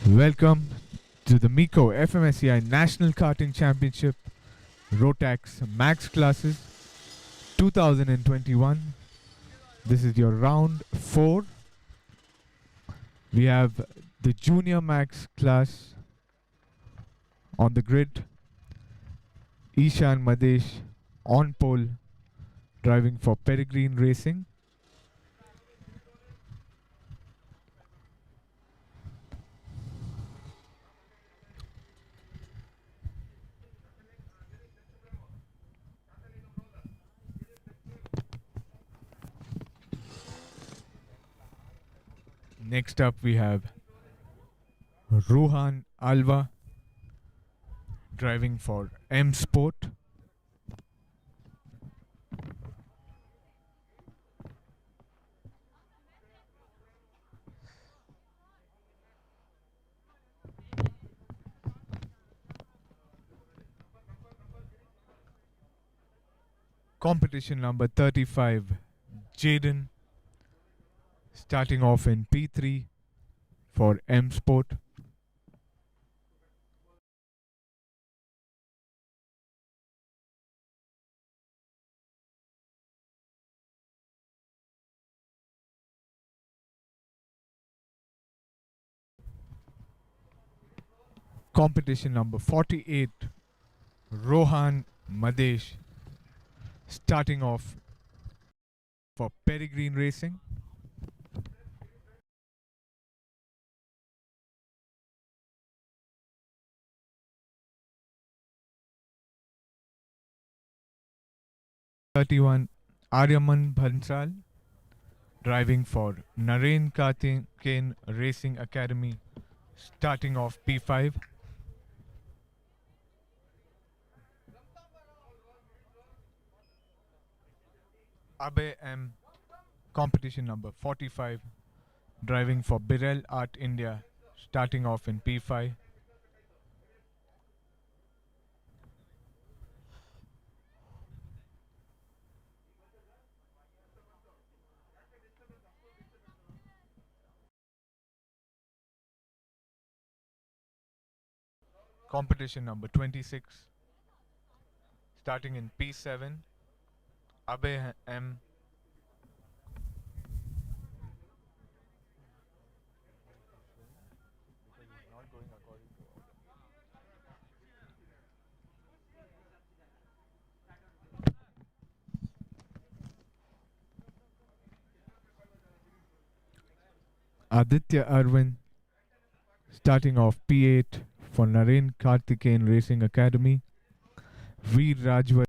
Welcome to the MECO FMSCI National Karting Championship Rotax Max Classes 2021. This is your round 4. We have the Junior Max class on the grid. Ishan Madesh on pole, driving for Peregrine Racing. Next up we have Rohan Alva driving for M Sport. Competition number 35, Jaden, starting off in P3 for M Sport. Competition number 48, Rohan Madesh, starting off for Peregrine Racing. #31, Aryaman Bhansal, driving for Naren Karting Racing Academy, starting off P5. Abe M, competition number 45, driving for Birel Art India, starting off in P5. Competition number 26, starting in P7, Abe M, Aditya Arvind, starting off P8 for Naren Kartikeyan Racing Academy. Veer Rajwar,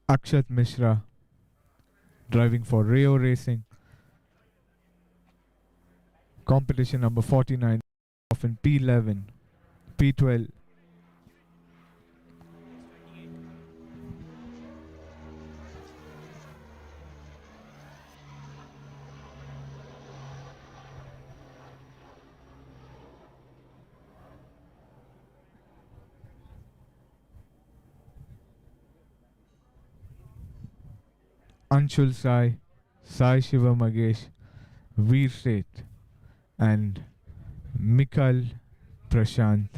Akshat Mishra, driving for Rayo Racing. Competition number 49, off in P11, P12. Anshul Sai, Sai Shiva Magesh, Veer Seth, and Mikal Prashant,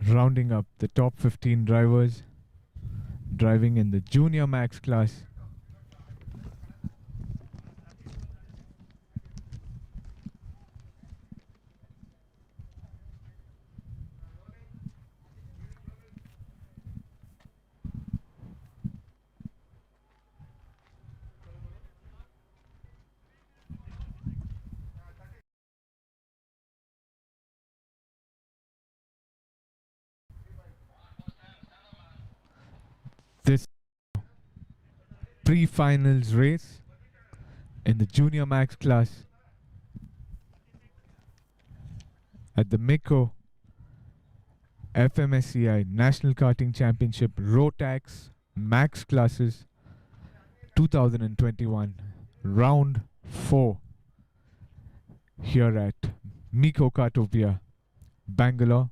rounding up the top 15 drivers driving in the Junior Max class. This pre-finals race in the Junior Max class at the MECO FMSCI National Karting Championship Rotax Max classes 2021 round 4 here at MECO Kartopia, Bangalore.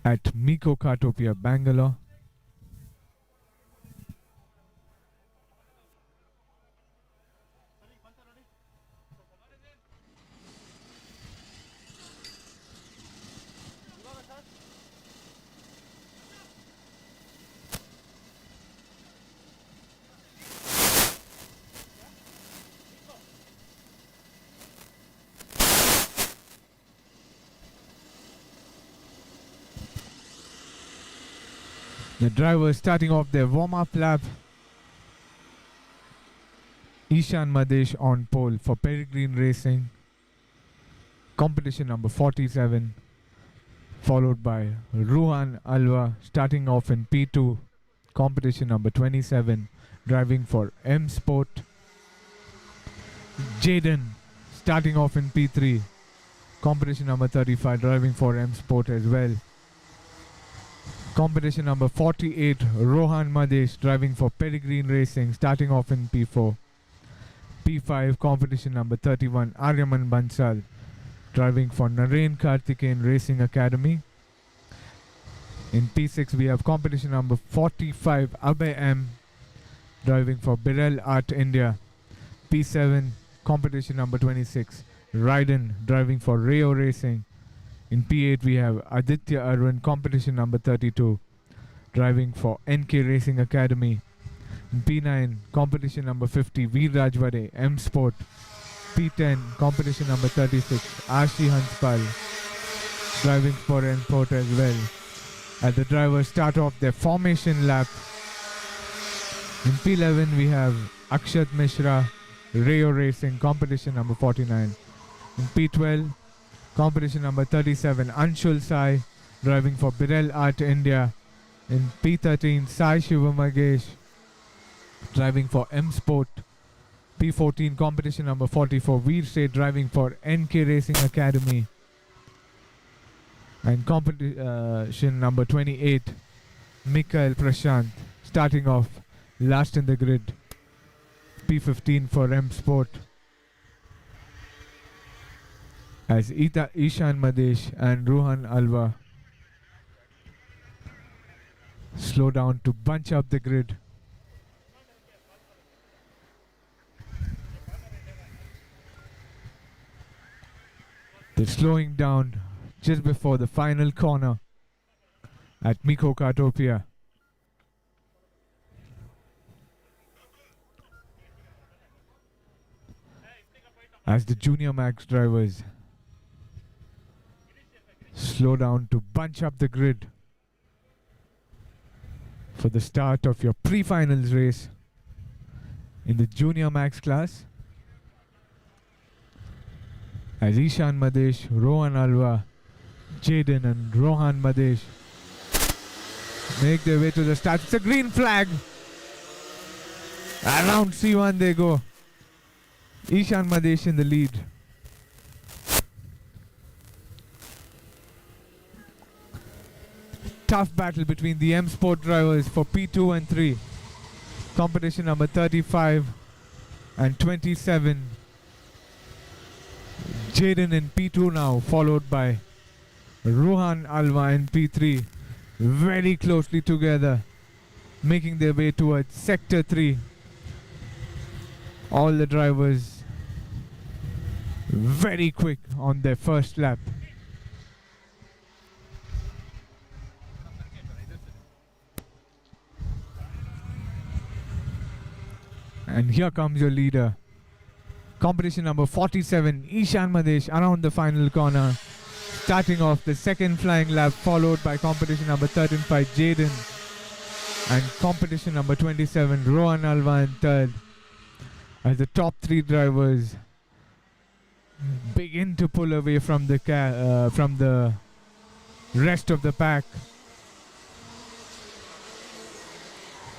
At MECO Kartopia, Bangalore. The drivers starting off their warm-up lap. Ishan Madesh on pole for Peregrine Racing. Competition number 47. Followed by Ruhan Alva starting off in P2. Competition number 27. Driving for M Sport. Jaden starting off in P3. Competition number 35. Driving for M Sport as well. Competition number 48, Rohan Madesh driving for Peregrine Racing, starting off in P4. P5, competition number 31, Aryaman Bansal driving for Naren Kartikeyan Racing Academy. In P6, we have competition number 45, Abhay M driving for Birel Art India. P7, competition number 26, Raiden driving for Rayo Racing. In P8, we have Aditya Arvind, competition number 32, driving for NK Racing Academy. In P9, competition number 50, Veer Rajwade, M Sport. P10, competition number 36, Ashi Hanspal, driving for M Sport as well. As the drivers start off their formation lap. In P11, we have Akshat Mishra, Rayo Racing, competition number 49. In P12, competition number 37, Anshul Sai, driving for Birel Art India. In P13, Sai Shivamagesh, driving for M Sport. P14, competition number 44, Veer State, driving for NK Racing Academy. And competition number 28, Mikael Prashant, starting off last in the grid. P15 for M Sport. As Ishan Madesh and Rohan Alva slow down to bunch up the grid. They're slowing down just before the final corner at MECO Kartopia. As the Junior Max drivers slow down to bunch up the grid for the start of your pre-finals race in the Junior Max class. As Ishan Madesh, Rohan Alva, Jaden and Rohan Madesh make their way to the start. It's a green flag. Around C1 they go. Ishan Madesh in the lead. Tough battle between the M Sport drivers for P2 and 3. Competition number 35 and 27. Jaden in P2 now, followed by Rohan Alva in P3. Very closely together, making their way towards Sector 3. All the drivers very quick on their first lap. And here comes your leader. Competition number 47, Ishan Madesh around the final corner. Starting off the second flying lap, followed by competition number 13 by Jaden. And competition number 27, Rohan Alva in third. As the top three drivers begin to pull away from the rest of the pack.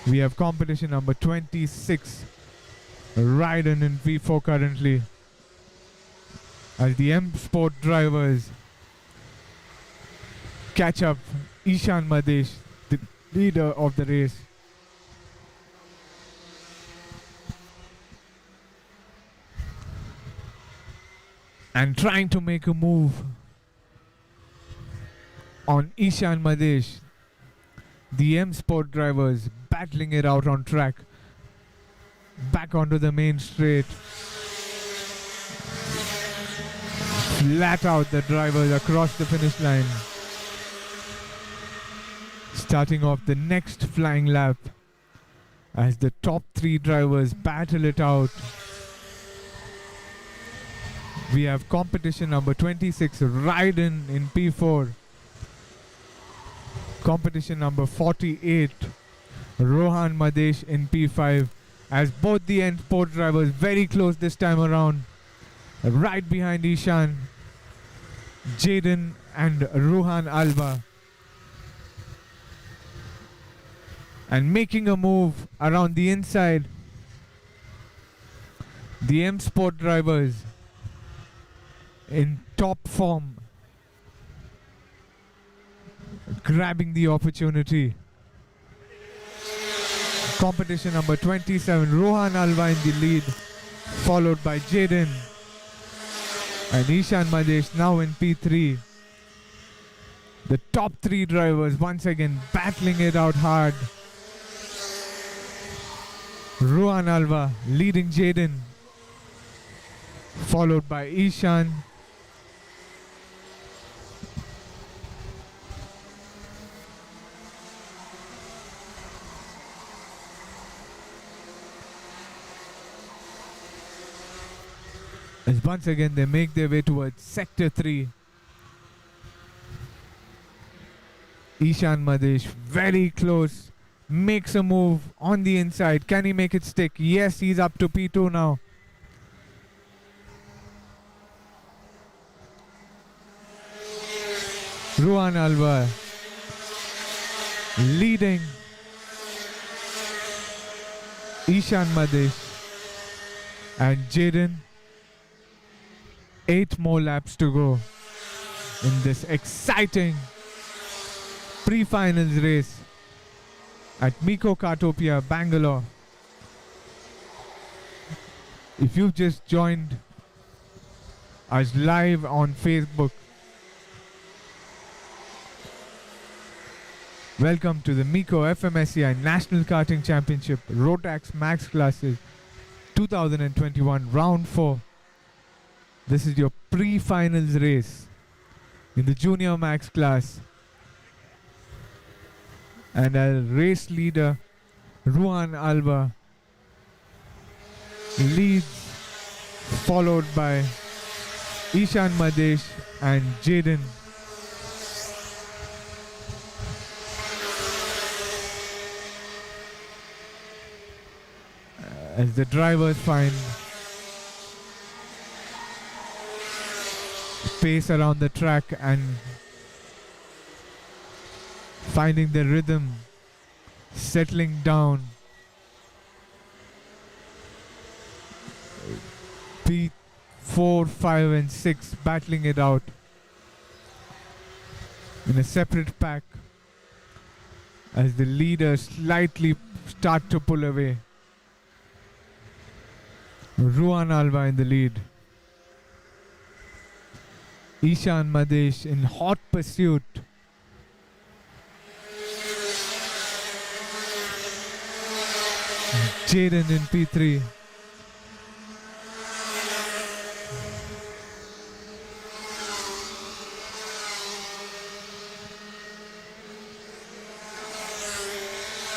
We have competition number 26, Ryden in P4 currently. As the M Sport drivers catch up Ishan Madesh, the leader of the race. And trying to make a move on Ishan Madesh. The M Sport drivers battling it out on track. Back onto the main straight. Flat out the drivers across the finish line. Starting off the next flying lap as the top three drivers battle it out. We have competition number 26, Ryden in P4. Competition number 48, Rohan Madesh in P5. As both the end sport drivers very close this time around. Right behind Ishan, Jaden and Rohan Alva. And making a move around the inside, the M Sport drivers in top form, grabbing the opportunity. Competition number 27, Rohan Alva in the lead, followed by Jaden and Ishan Madesh now in P3. The top three drivers once again battling it out hard. Rohan Alva leading Jaden, followed by Ishan. As once again they make their way towards Sector 3. Ishan Madesh very close, makes a move on the inside. Can he make it stick? Yes, he's up to P2 now. Ruhan Alva leading Ishan Madesh and Jaden. 8 more laps to go in this exciting pre-finals race at MECO Kartopia, Bangalore. If you've just joined us live on Facebook, welcome to the MECO FMSCI National Karting Championship Rotax Max Classes 2021 Round 4. This is your pre-finals race in the Junior Max class. And our race leader, Ruhan Alva, leads, followed by Ishan Madesh and Jaden. As the drivers find space around the track and finding their rhythm, settling down. P4, 5 and 6 battling it out in a separate pack as the leaders slightly start to pull away. Ruhan Alva in the lead. Ishan Madesh in hot pursuit. Jaden in P3.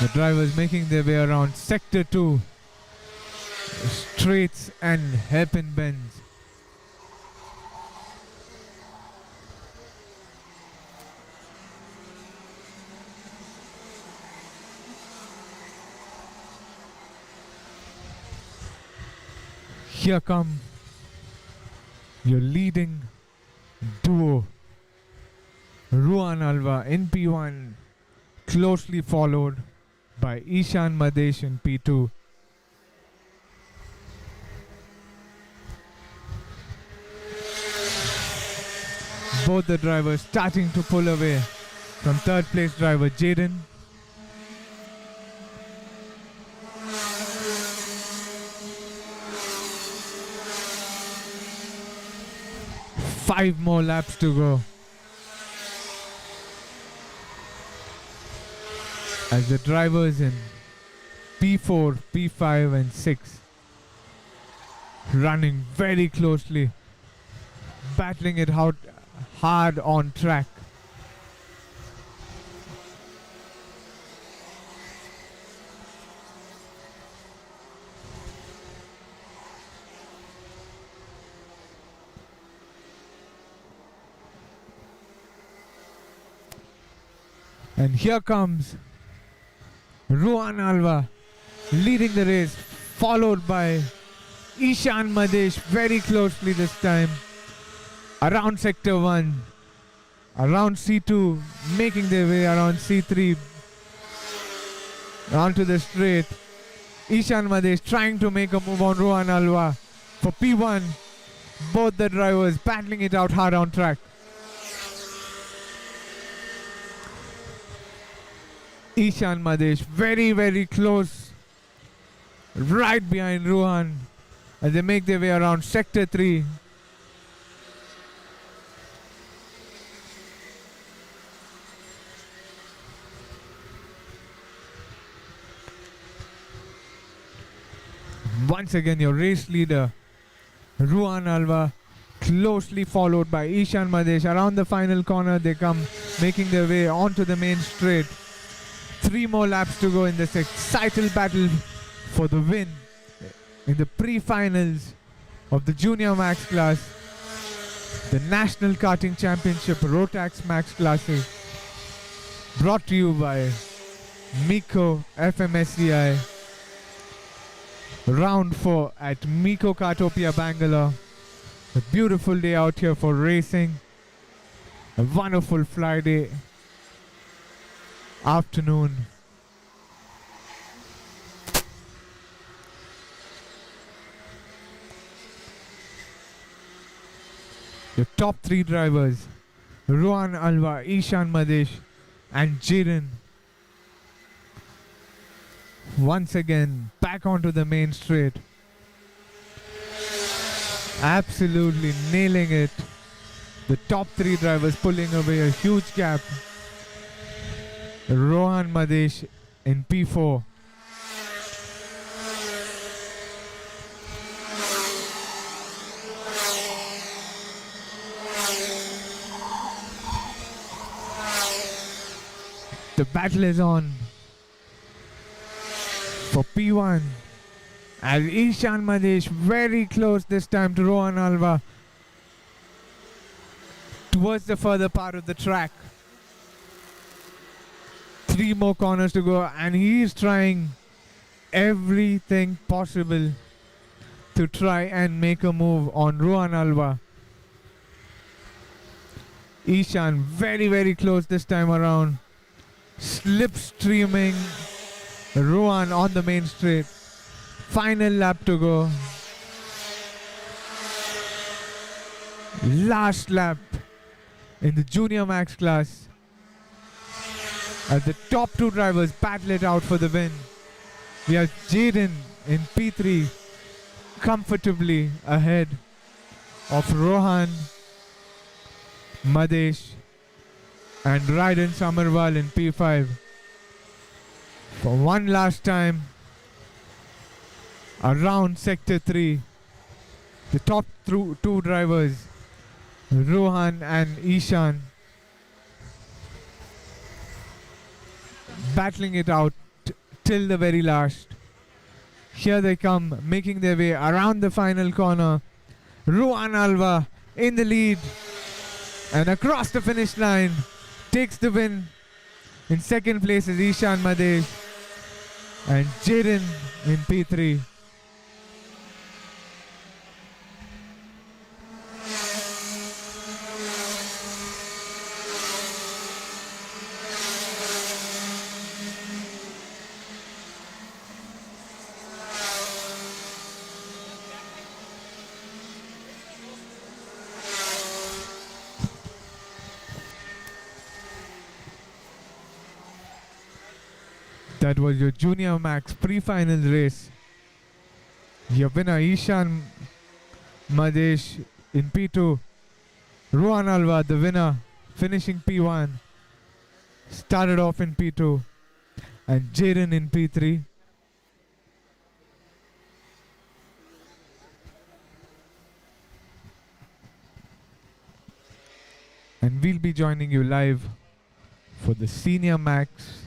The drivers making their way around Sector 2. Straights and hairpin bends. Here come your leading duo, Ruhan Alva in P1, closely followed by Ishan Madesh in P2. Both the drivers starting to pull away from third place driver Jaden. Five more laps to go as the drivers in P4, P5 and 6 running very closely, battling it out hard on track. And here comes Ruhan Alva leading the race, followed by Ishan Madesh very closely this time. Around Sector 1, around C2, making their way around C3, onto the straight. Ishan Madesh trying to make a move on Ruhan Alva for P1. Both the drivers battling it out hard on track. Ishan Madesh very, very close, right behind Ruhan as they make their way around Sector 3. Once again, your race leader, Ruhan Alva, closely followed by Ishan Madesh. Around the final corner, they come, making their way onto the main straight. 3 more laps to go in this exciting battle for the win in the pre-finals of the Junior Max class, the National Karting Championship Rotax Max classes, brought to you by MECO FMSCI. Round 4 at MECO Kartopia, Bangalore. A beautiful day out here for racing. A wonderful Friday afternoon. The top three drivers, Rohan Alva, Ishan Madesh and Jiren, once again back onto the main straight. Absolutely nailing it. The top three drivers pulling away a huge gap. Rohan Madesh in P4. The battle is on for P1. As Ishan Madesh very close this time to Rohan Alva towards the further part of the track. 3 more corners to go and he is trying everything possible to try and make a move on Rohan Alva. Ishan very close this time around. Slipstreaming Rohan on the main straight. Final lap to go. Last lap in the Junior Max class. As the top two drivers battle it out for the win. We have Jaden in P3 comfortably ahead of Rohan, Madesh and Raiden Samarwal in P5. For one last time around Sector 3, the top two drivers, Rohan and Ishan, battling it out till the very last. Here they come, making their way around the final corner. Rohan Alva in the lead and across the finish line takes the win. In second place is Ishan Madesh and Jaden in P3. That was your Junior Max pre-finals race. Your winner Ishan Madesh in P2. Rohan Alva, the winner, finishing P1. Started off in P2. And Jaden in P3. And we'll be joining you live for the Senior Max